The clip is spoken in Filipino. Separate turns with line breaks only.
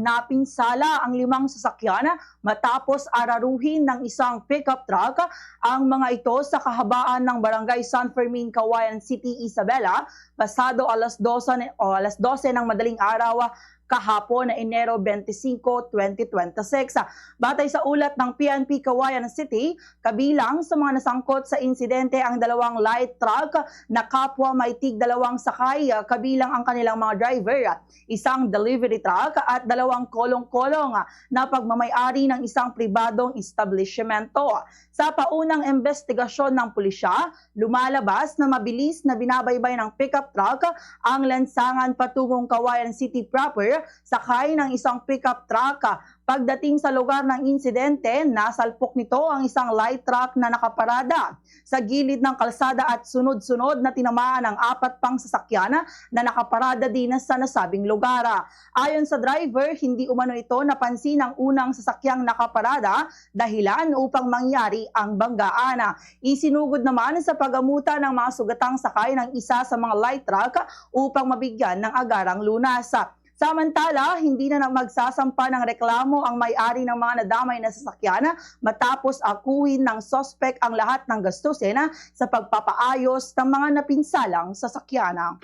napinsala ang 5 sasakyan matapos araruhin ng isang pickup truck ang mga ito sa kahabaan ng Barangay San Fermin, Cauayan City, Isabela, pasado alas 12 ng madaling araw kahapon na Enero 25, 2026. Batay sa ulat ng PNP Cauayan City, kabilang sa mga nasangkot sa insidente ang 2 light truck na kapwa may tig 2 sakay, kabilang ang kanilang mga driver, isang delivery truck at 2 kolong-kolong na pagmamayari ng isang pribadong establishmento. Sa paunang investigasyon ng pulisya, lumalabas na mabilis na binabaybay ng pickup truck ang lansangan patungong Cauayan City proper, sakay ng isang pickup truck. Pagdating sa lugar ng insidente, nasalpok nito ang isang light truck na nakaparada sa gilid ng kalsada at sunod-sunod na tinamaan ang 4 pang sasakyan na nakaparada din sa nasabing lugar. Ayon sa driver, hindi umano ito napansin ang unang sasakyang nakaparada dahilan upang mangyari ang banggaan. Isinugod naman sa pagamutan ng mga sugatang sakay ng isa sa mga light truck upang mabigyan ng agarang lunas. Samantala, hindi na magsasampa ng reklamo ang may-ari ng mga nadamay na sasakyan matapos akuin ng sospek ang lahat ng gastusin sa pagpapaayos ng mga napinsalang sasakyan.